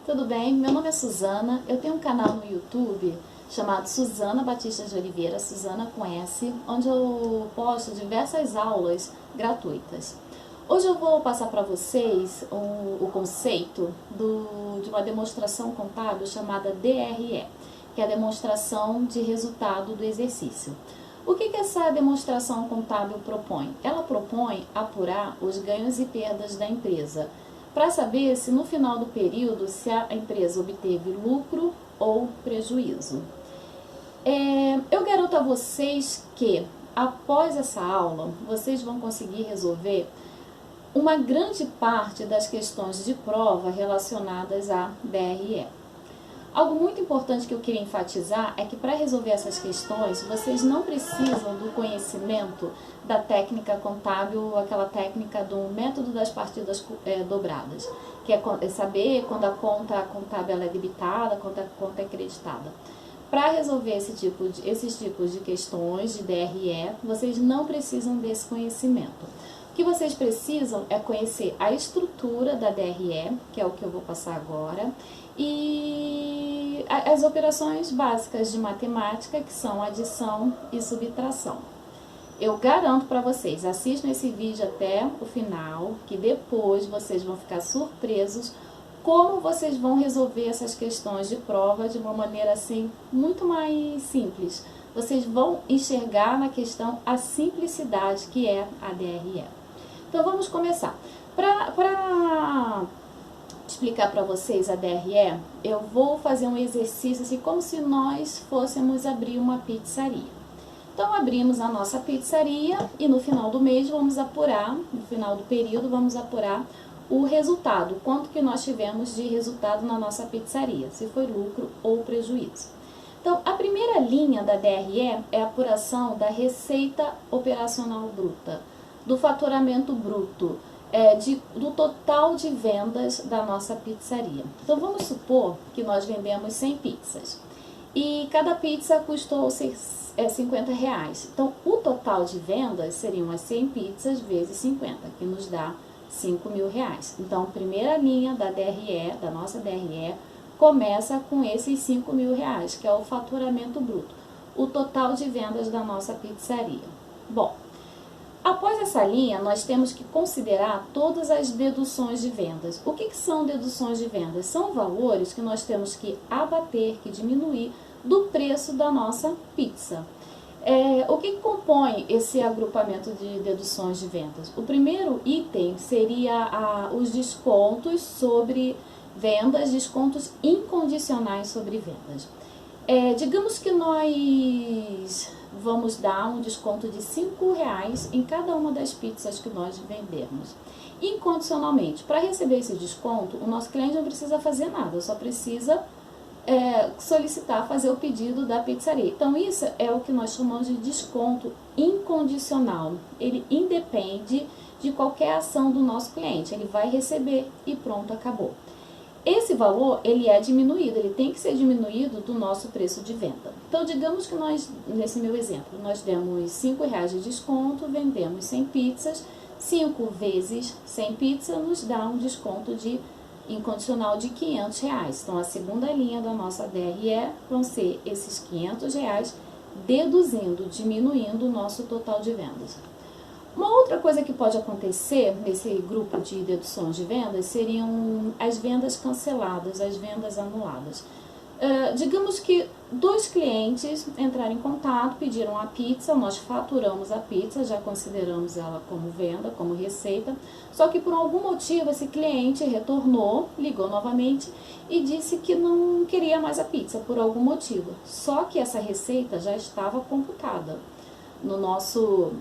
tudo bem? Meu nome é Suzana, eu tenho um canal no YouTube chamado Suzana Batista de Oliveira, Suzana com S, onde eu posto diversas aulas gratuitas. Hoje eu vou passar para vocês o conceito de uma demonstração contábil chamada DRE, que é a demonstração de resultado do exercício. O que essa demonstração contábil propõe? Ela propõe apurar os ganhos e perdas da empresa, para saber se no final do período se a empresa obteve lucro ou prejuízo. Eu garanto a vocês que após essa aula vocês vão conseguir resolver uma grande parte das questões de prova relacionadas à DRE. Algo muito importante que eu queria enfatizar é que para resolver essas questões, vocês não precisam do conhecimento da técnica contábil, aquela técnica do método das partidas dobradas, que é saber quando a conta contábil é debitada, quando a conta é creditada. Para resolver esses tipos de questões de DRE, vocês não precisam desse conhecimento. O que vocês precisam é conhecer a estrutura da DRE, que é o que eu vou passar agora, e as operações básicas de matemática, que são adição e subtração. Eu garanto para vocês, assistam esse vídeo até o final, que depois vocês vão ficar surpresos como vocês vão resolver essas questões de prova de uma maneira assim muito mais simples. Vocês vão enxergar na questão a simplicidade que é a DRE. Então vamos começar. Para explicar para vocês a DRE, eu vou fazer um exercício assim, como se nós fôssemos abrir uma pizzaria. Então abrimos a nossa pizzaria e no final do mês vamos apurar, no final do período vamos apurar o resultado, quanto que nós tivemos de resultado na nossa pizzaria, se foi lucro ou prejuízo. Então a primeira linha da DRE é a apuração da receita operacional bruta, do faturamento bruto, do total de vendas da nossa pizzaria. Então vamos supor que nós vendemos 100 pizzas e cada pizza custou R$50. Então o total de vendas seriam as 100 pizzas vezes 50, que nos dá R$5.000. Então a primeira linha da DRE, da nossa DRE, começa com esses R$5.000, que é o faturamento bruto, o total de vendas da nossa pizzaria. Bom, após essa linha, nós temos que considerar todas as deduções de vendas. O que são deduções de vendas? São valores que nós temos que abater, que diminuir do preço da nossa pizza. O que compõe esse agrupamento de deduções de vendas? O primeiro item seria os descontos sobre vendas, descontos incondicionais sobre vendas. Digamos que nós vamos dar um desconto de R$5 em cada uma das pizzas que nós vendermos. Incondicionalmente, para receber esse desconto, o nosso cliente não precisa fazer nada, só precisa solicitar, fazer o pedido da pizzaria. Então isso é o que nós chamamos de desconto incondicional. Ele independe de qualquer ação do nosso cliente, ele vai receber e pronto, acabou. Esse valor, ele é diminuído, ele tem que ser diminuído do nosso preço de venda. Então, digamos que nós, nesse meu exemplo, nós demos R$5 de desconto, vendemos 100 pizzas, 5 vezes 100 pizzas nos dá um desconto incondicional de R$500. Então, a segunda linha da nossa DRE vão ser esses R$500, deduzindo, diminuindo o nosso total de vendas. Uma outra coisa que pode acontecer nesse grupo de deduções de vendas seriam as vendas canceladas, as vendas anuladas. Digamos que 2 clientes entraram em contato, pediram a pizza, nós faturamos a pizza, já consideramos ela como venda, como receita, só que por algum motivo esse cliente retornou, ligou novamente e disse que não queria mais a pizza, por algum motivo. Só que essa receita já estava computada na nossa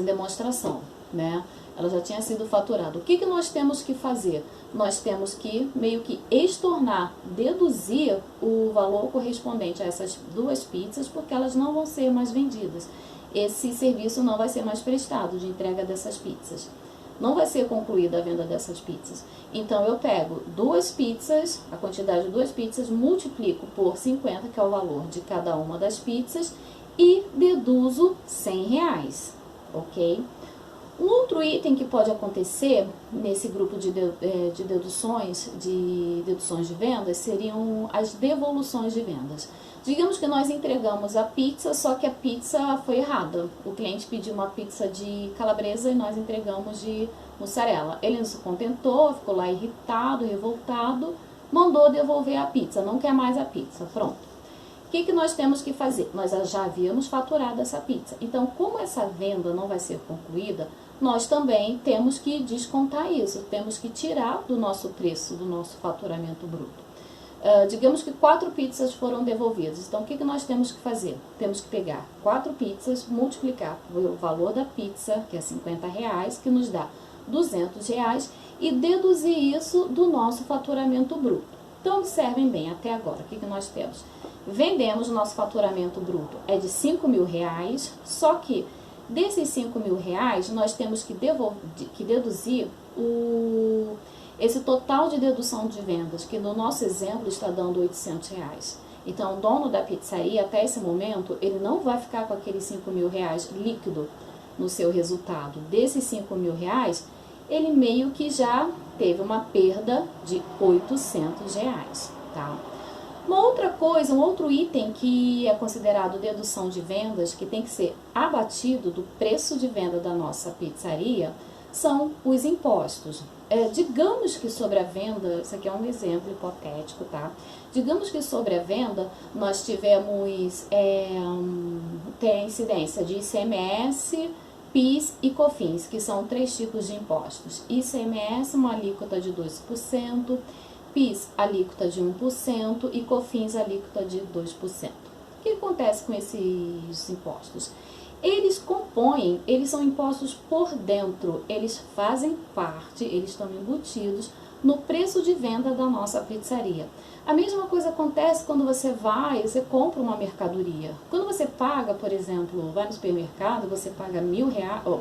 demonstração, né? Ela já tinha sido faturada. O que nós temos que fazer? Nós temos que meio que estornar, deduzir o valor correspondente a essas 2 pizzas, porque elas não vão ser mais vendidas. Esse serviço não vai ser mais prestado de entrega dessas pizzas. Não vai ser concluída a venda dessas pizzas. Então eu pego 2 pizzas, a quantidade de 2 pizzas, multiplico por 50, que é o valor de cada uma das pizzas, e deduzo R$100, ok? Um outro item que pode acontecer nesse grupo de deduções de vendas seriam as devoluções de vendas. Digamos que nós entregamos a pizza, só que a pizza foi errada. O cliente pediu uma pizza de calabresa e nós entregamos de mussarela. Ele não se contentou, ficou lá irritado, revoltado, mandou devolver a pizza, não quer mais a pizza, pronto. O que nós temos que fazer? Nós já havíamos faturado essa pizza. Então, como essa venda não vai ser concluída, nós também temos que descontar isso, temos que tirar do nosso preço, do nosso faturamento bruto. Digamos que 4 pizzas foram devolvidas, então o que nós temos que fazer? Temos que pegar 4 pizzas, multiplicar pelo valor da pizza, que é R$50, que nos dá R$200, e deduzir isso do nosso faturamento bruto. Então, observem bem até agora, o que nós temos? Vendemos o nosso faturamento bruto é de R$5.000, só que desses R$5.000 nós temos que deduzir esse total de dedução de vendas, que no nosso exemplo está dando R$800. Então, o dono da pizzaria, até esse momento, ele não vai ficar com aqueles R$5.000 líquido no seu resultado. Desses R$5.000, ele meio que já teve uma perda de R$800, tá? Uma outra coisa, um outro item que é considerado dedução de vendas, que tem que ser abatido do preço de venda da nossa pizzaria, são os impostos. Digamos que sobre a venda, isso aqui é um exemplo hipotético, tá? Digamos que sobre a venda nós tivemos tem a incidência de ICMS, PIS e COFINS, que são 3 tipos de impostos. ICMS, uma alíquota de 12%, PIS, alíquota de 1% e COFINS, alíquota de 2%. O que acontece com esses impostos? Eles são impostos por dentro, eles fazem parte, eles estão embutidos no preço de venda da nossa pizzaria. A mesma coisa acontece quando você compra uma mercadoria. Quando você paga, por exemplo, vai no supermercado, você paga R$1.000,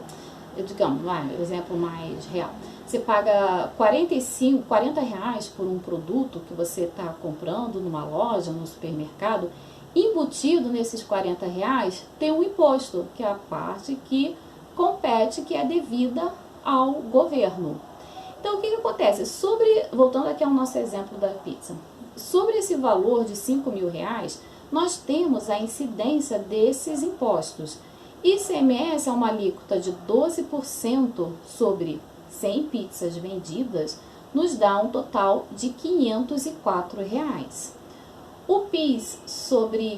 digamos, exemplo mais real. Você paga R$40 por um produto que você está comprando numa loja, no supermercado. Embutido nesses R$40 tem um imposto, que é a parte que compete, que é devida ao governo. Então, o que acontece? Voltando aqui ao nosso exemplo da pizza, sobre esse valor de R$5.000, nós temos a incidência desses impostos. ICMS é uma alíquota de 12% sobre 100 pizzas vendidas, nos dá um total de R$504. O PIS,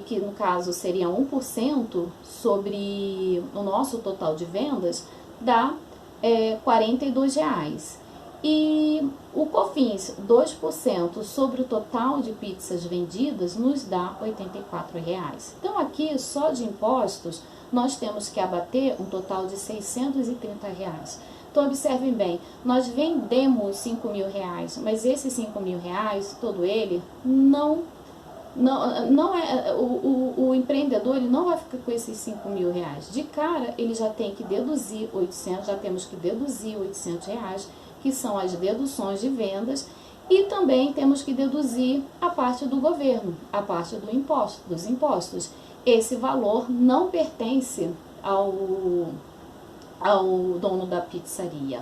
que no caso seria 1% sobre o nosso total de vendas, dá R$42. E o COFINS, 2% sobre o total de pizzas vendidas, nos dá R$84. Então, aqui, só de impostos, nós temos que abater um total de R$630. Então, observem bem, nós vendemos R$5.000, mas esses R$5.000, todo ele, não é o empreendedor, ele não vai ficar com esses R$5.000. De cara, ele já tem que deduzir 800, já temos que deduzir R$800, que são as deduções de vendas, e também temos que deduzir a parte do governo, a parte dos impostos. Esse valor não pertence ao dono da pizzaria.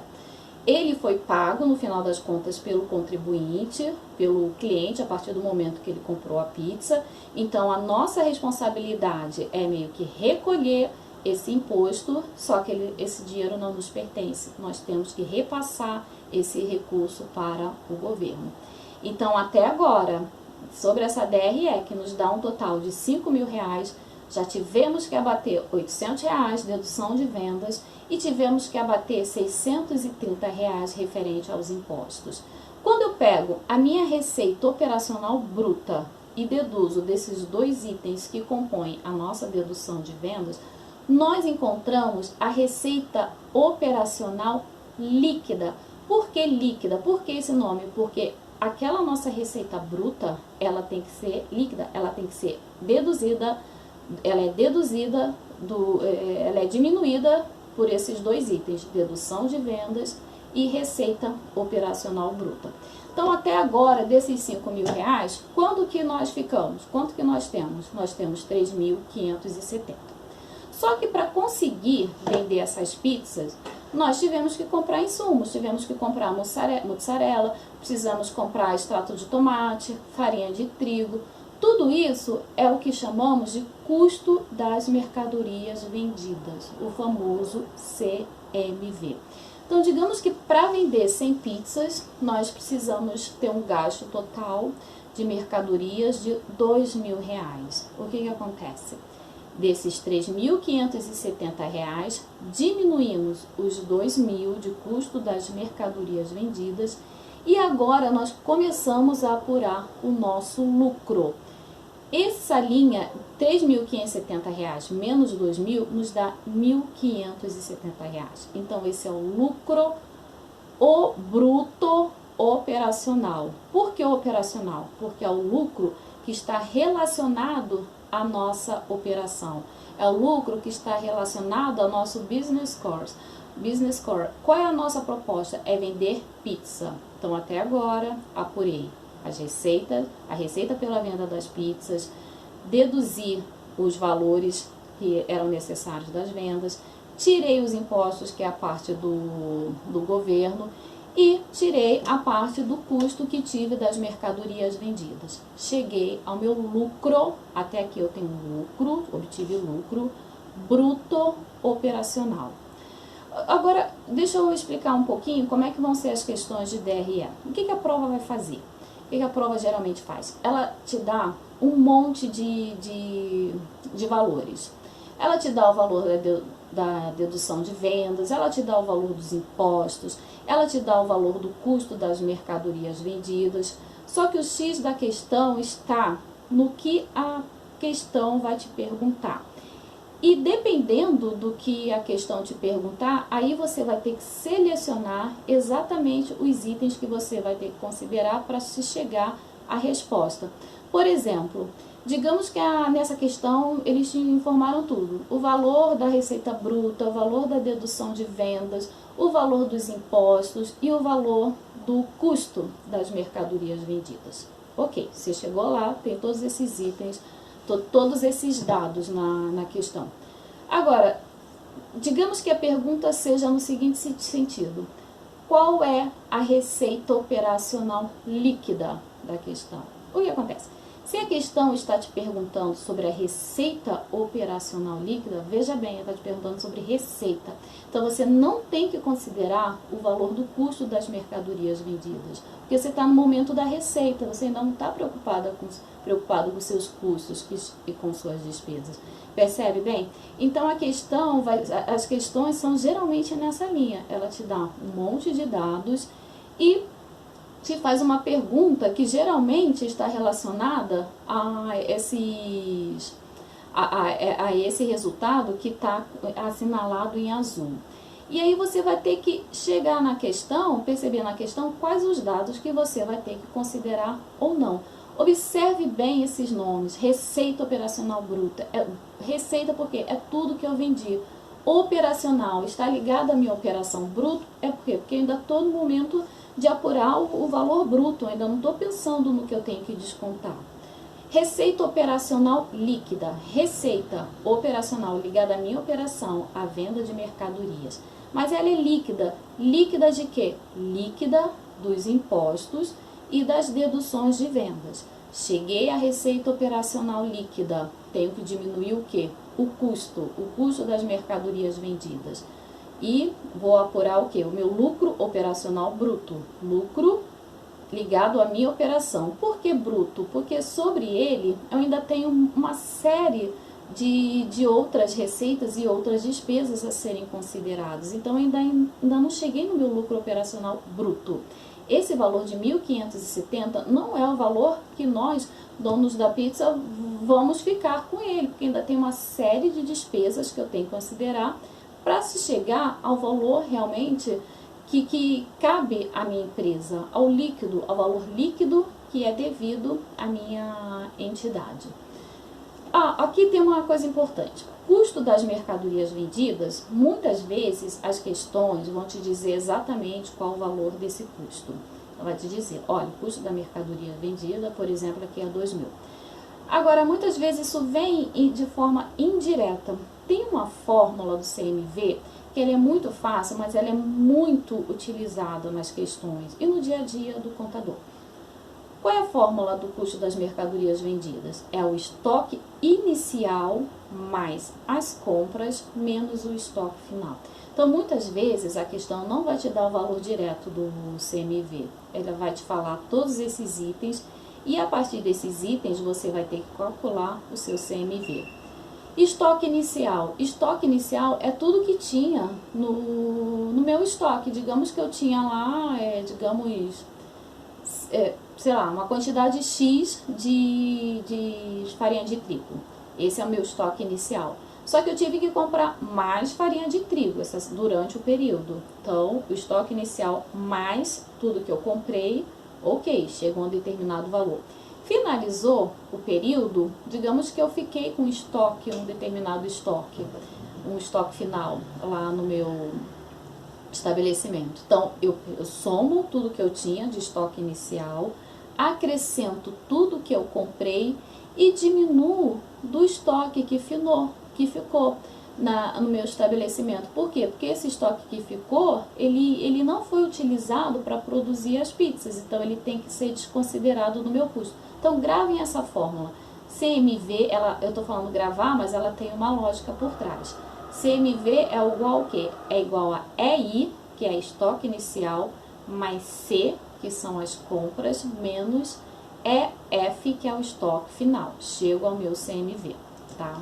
Ele foi pago, no final das contas, pelo contribuinte, pelo cliente, a partir do momento que ele comprou a pizza. Então, a nossa responsabilidade é meio que recolher esse imposto, só que esse dinheiro não nos pertence. Nós temos que repassar esse recurso para o governo. Então, até agora, sobre essa DRE, que nos dá um total de R$5.000, já tivemos que abater R$800, dedução de vendas, e tivemos que abater R$630 referente aos impostos. Quando eu pego a minha receita operacional bruta e deduzo desses 2 itens que compõem a nossa dedução de vendas, nós encontramos a receita operacional líquida. Por que líquida? Por que esse nome? Porque aquela nossa receita bruta, ela tem que ser líquida, ela tem que ser deduzida, ela é diminuída por esses 2 itens, dedução de vendas e receita operacional bruta. Então, até agora, desses R$5.000, quanto que nós ficamos? Quanto que nós temos? Nós temos 3.570. Só que para conseguir vender essas pizzas, nós tivemos que comprar insumos, tivemos que comprar mussarela, precisamos comprar extrato de tomate, farinha de trigo. Tudo isso é o que chamamos de custo das mercadorias vendidas, o famoso CMV. Então, digamos que para vender 100 pizzas, nós precisamos ter um gasto total de mercadorias de R$2.000. O que acontece? Desses R$3.570, diminuímos os R$2.000 de custo das mercadorias vendidas e agora nós começamos a apurar o nosso lucro. Essa linha, R$3.570 menos R$2.000, nos dá R$1.570. Então, esse é o lucro, o bruto operacional. Por que operacional? Porque é o lucro que está relacionado à nossa operação. É o lucro que está relacionado ao nosso business core. Business core. Qual é a nossa proposta? É vender pizza. Então, até agora, apurei a receita pela venda das pizzas, deduzir os valores que eram necessários das vendas, tirei os impostos, que é a parte do governo, e tirei a parte do custo que tive das mercadorias vendidas. Cheguei ao meu lucro, até aqui eu tenho lucro, obtive lucro bruto operacional. Agora, deixa eu explicar um pouquinho como é que vão ser as questões de DRE. O que a prova vai fazer? O que a prova geralmente faz? Ela te dá um monte de valores. Ela te dá o valor da dedução de vendas, ela te dá o valor dos impostos, ela te dá o valor do custo das mercadorias vendidas. Só que o X da questão está no que a questão vai te perguntar. E dependendo do que a questão te perguntar, aí você vai ter que selecionar exatamente os itens que você vai ter que considerar para se chegar à resposta. Por exemplo, digamos que nessa questão eles te informaram tudo. O valor da receita bruta, o valor da dedução de vendas, o valor dos impostos e o valor do custo das mercadorias vendidas. Ok, você chegou lá, tem todos esses itens, todos esses dados na questão. Agora, digamos que a pergunta seja no seguinte sentido: qual é a receita operacional líquida da questão? O que acontece? Se a questão está te perguntando sobre a receita operacional líquida, veja bem, ela está te perguntando sobre receita. Então, você não tem que considerar o valor do custo das mercadorias vendidas, porque você está no momento da receita, você ainda não está preocupado com seus custos e com suas despesas. Percebe bem? Então, as questões são geralmente nessa linha. Ela te dá um monte de dados e te faz uma pergunta que geralmente está relacionada a esse resultado que está assinalado em azul. E aí você vai ter que chegar na questão, perceber na questão quais os dados que você vai ter que considerar ou não. Observe bem esses nomes: receita operacional bruta, receita porque é tudo que eu vendi. Operacional está ligado à minha operação. Bruto é por quê? Porque eu ainda estou no momento de apurar o valor bruto, ainda não estou pensando no que eu tenho que descontar. Receita operacional líquida, receita operacional ligada à minha operação, à venda de mercadorias. Mas ela é líquida. Líquida de quê? Líquida dos impostos e das deduções de vendas. Cheguei à receita operacional líquida, tenho que diminuir o quê? O custo das mercadorias vendidas. E vou apurar o quê? O meu lucro operacional bruto. Lucro ligado à minha operação. Por que bruto? Porque sobre ele eu ainda tenho uma série de outras receitas e outras despesas a serem consideradas. Então, ainda não cheguei no meu lucro operacional bruto. Esse valor de 1.570 não é o valor que nós, donos da pizza, vamos ficar com ele, porque ainda tem uma série de despesas que eu tenho que considerar para se chegar ao valor realmente que cabe à minha empresa, ao valor líquido que é devido à minha entidade. Aqui tem uma coisa importante. Custo das mercadorias vendidas, muitas vezes as questões vão te dizer exatamente qual o valor desse custo. Ela vai te dizer, olha, o custo da mercadoria vendida, por exemplo, aqui é 2.000. Agora, muitas vezes isso vem de forma indireta. Tem uma fórmula do CMV que ela é muito fácil, mas ela é muito utilizada nas questões e no dia a dia do contador. Qual é a fórmula do custo das mercadorias vendidas? É o estoque inicial mais as compras menos o estoque final. Então, muitas vezes, a questão não vai te dar o valor direto do CMV. Ela vai te falar todos esses itens e, a partir desses itens, você vai ter que calcular o seu CMV. Estoque inicial. Estoque inicial é tudo que tinha no meu estoque. Digamos que eu tinha lá, sei lá, uma quantidade X de farinha de trigo. Esse é o meu estoque inicial. Só que eu tive que comprar mais farinha de trigo durante o período. Então, o estoque inicial mais tudo que eu comprei, ok, chegou a um determinado valor. Finalizou o período, digamos que eu fiquei com estoque, um determinado estoque, um estoque final lá no meu estabelecimento. Então, eu somo tudo que eu tinha de estoque inicial, acrescento tudo que eu comprei e diminuo do estoque que ficou no meu estabelecimento. Por quê? Porque esse estoque que ficou, ele não foi utilizado para produzir as pizzas, então ele tem que ser desconsiderado no meu custo. Então, gravem essa fórmula. CMV, eu estou falando gravar, mas ela tem uma lógica por trás. CMV é igual ao quê? É igual a EI, que é estoque inicial, mais C, que são as compras, menos EF, que é o estoque final. Chego ao meu CMV, tá?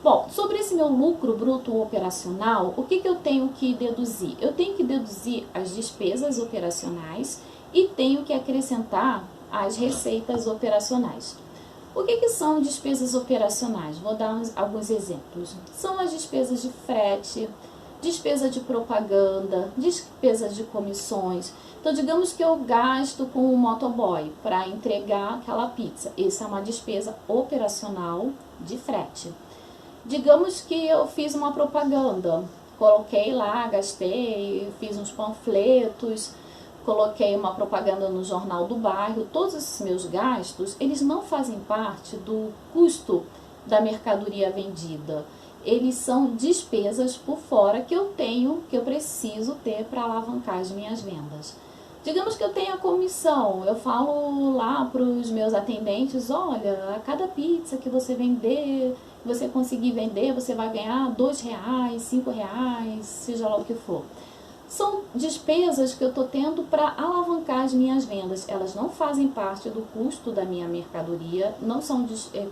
Bom, sobre esse meu lucro bruto operacional, o que eu tenho que deduzir? Eu tenho que deduzir as despesas operacionais e tenho que acrescentar as receitas operacionais. O que são despesas operacionais? Vou dar alguns exemplos. São as despesas de frete, despesa de propaganda, despesas de comissões. Então, digamos que eu gasto com um motoboy para entregar aquela pizza. Essa é uma despesa operacional de frete. Digamos que eu fiz uma propaganda, coloquei lá, gastei, fiz uns panfletos, coloquei uma propaganda no jornal do bairro. Todos esses meus gastos, eles não fazem parte do custo da mercadoria vendida. Eles são despesas por fora que eu preciso ter para alavancar as minhas vendas. Digamos que eu tenha comissão, eu falo lá para os meus atendentes, olha, a cada pizza que você vender, que você conseguir vender, você vai ganhar R$2, R$5, seja lá o que for. São despesas que eu estou tendo para alavancar as minhas vendas. Elas não fazem parte do custo da minha mercadoria, não são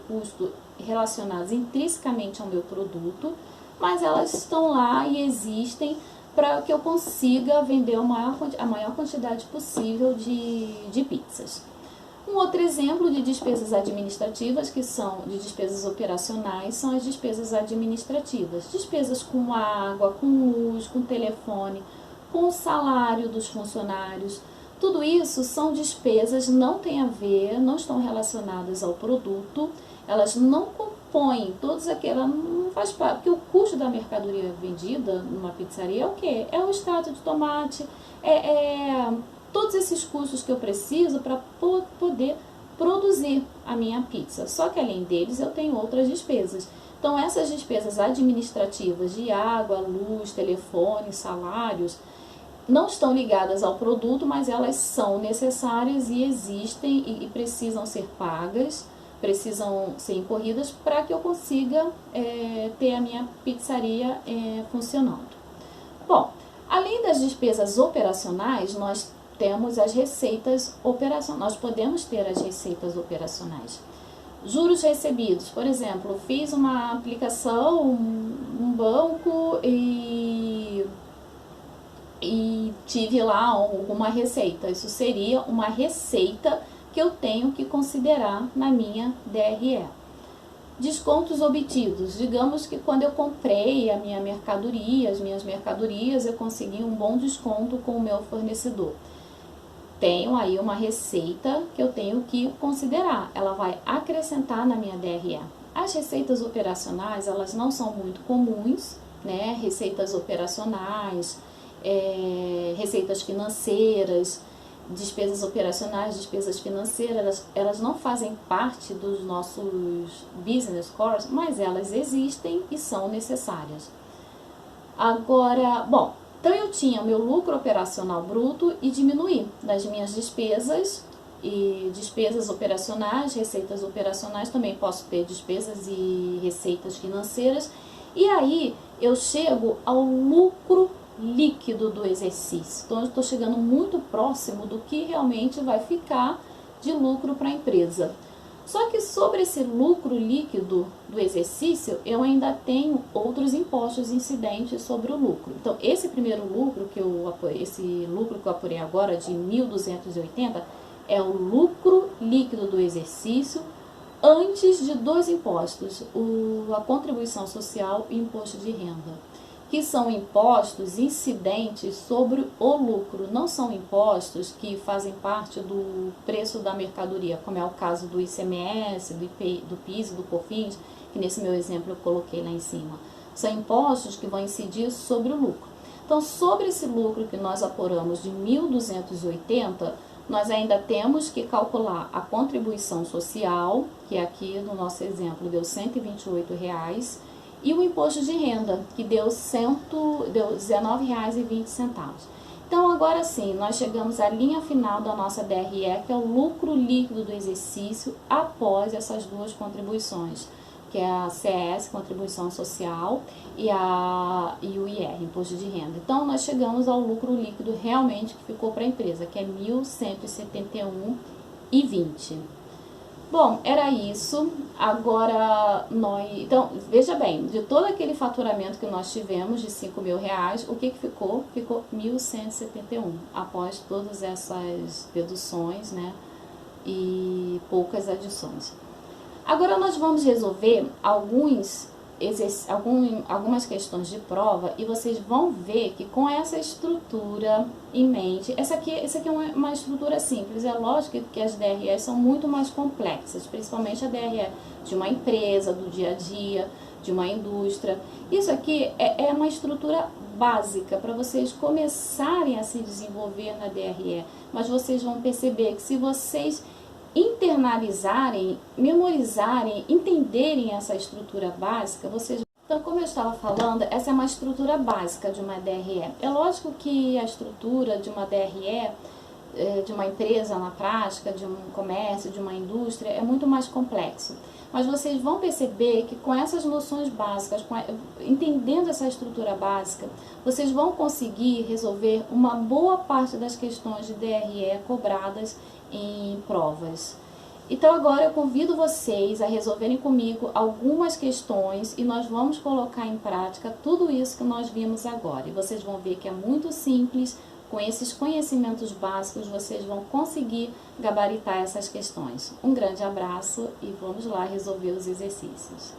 custos relacionados intrinsecamente ao meu produto, mas elas estão lá e existem para que eu consiga vender a maior quantidade possível de pizzas. Um outro exemplo de despesas administrativas, que são de despesas operacionais, são as despesas administrativas. Despesas com água, com luz, com telefone, com o salário dos funcionários. Tudo isso são despesas, não tem a ver, não estão relacionadas ao produto, elas não compõem todas aquelas, não faz parte, porque o custo da mercadoria vendida numa pizzaria é o quê? É o extrato de tomate, todos esses custos que eu preciso para poder produzir a minha pizza. Só que além deles eu tenho outras despesas. Então essas despesas administrativas de água, luz, telefone, salários, não estão ligadas ao produto, mas elas são necessárias e existem e precisam ser pagas, precisam ser incorridas para que eu consiga ter a minha pizzaria funcionando. Bom, além das despesas operacionais, nós temos as receitas operacionais. Nós podemos ter as receitas operacionais. Juros recebidos, por exemplo, fiz uma aplicação, um banco e tive lá alguma receita. Isso seria uma receita que eu tenho que considerar na minha DRE. Descontos obtidos. Digamos que quando eu comprei a minha mercadoria, as minhas mercadorias, eu consegui um bom desconto com o meu fornecedor. Tenho aí uma receita que eu tenho que considerar. Ela vai acrescentar na minha DRE. As receitas operacionais, elas não são muito comuns, né? Receitas operacionais, receitas financeiras, despesas operacionais, despesas financeiras, elas não fazem parte dos nossos business cores, mas elas existem e são necessárias. Agora, bom, então eu tinha o meu lucro operacional bruto e diminuí das minhas despesas e despesas operacionais, receitas operacionais, também posso ter despesas e receitas financeiras, e aí eu chego ao lucro líquido do exercício. Então eu estou chegando muito próximo do que realmente vai ficar de lucro para a empresa. Só que sobre esse lucro líquido do exercício, eu ainda tenho outros impostos incidentes sobre o lucro. Então, esse primeiro lucro esse lucro que eu apurei agora de 1.280 é o lucro líquido do exercício antes de dois impostos, a contribuição social e o imposto de renda, que são impostos incidentes sobre o lucro, não são impostos que fazem parte do preço da mercadoria, como é o caso do ICMS, do PIS e do COFINS, que nesse meu exemplo eu coloquei lá em cima. São impostos que vão incidir sobre o lucro. Então, sobre esse lucro que nós apuramos de 1.280, nós ainda temos que calcular a contribuição social, que aqui no nosso exemplo deu R$ 128,00, e o imposto de renda, que deu R$19,20. Então, agora sim, nós chegamos à linha final da nossa DRE, que é o lucro líquido do exercício após essas duas contribuições, que é a CS, Contribuição Social, e o IR, Imposto de Renda. Então, nós chegamos ao lucro líquido realmente que ficou para a empresa, que é R$ 1.171,20. Bom, era isso. Agora, então, veja bem, de todo aquele faturamento que nós tivemos de R$5.000, o que ficou? Ficou 1.171, após todas essas deduções, né, e poucas adições. Agora nós vamos resolver algumas questões de prova e vocês vão ver que com essa estrutura em mente, essa aqui é uma estrutura simples. É lógico que as DREs são muito mais complexas, principalmente a DRE de uma empresa, do dia a dia, de uma indústria. Isso aqui é uma estrutura básica para vocês começarem a se desenvolver na DRE, mas vocês vão perceber que se vocês internalizarem, memorizarem, entenderem essa estrutura básica, vocês... Então, como eu estava falando, essa é uma estrutura básica de uma DRE. É lógico que a estrutura de uma DRE, de uma empresa na prática, de um comércio, de uma indústria, é muito mais complexo. Mas vocês vão perceber que com essas noções básicas, entendendo essa estrutura básica, vocês vão conseguir resolver uma boa parte das questões de DRE cobradas em provas. Então agora eu convido vocês a resolverem comigo algumas questões e nós vamos colocar em prática tudo isso que nós vimos agora. E vocês vão ver que é muito simples, com esses conhecimentos básicos vocês vão conseguir gabaritar essas questões. Um grande abraço e vamos lá resolver os exercícios.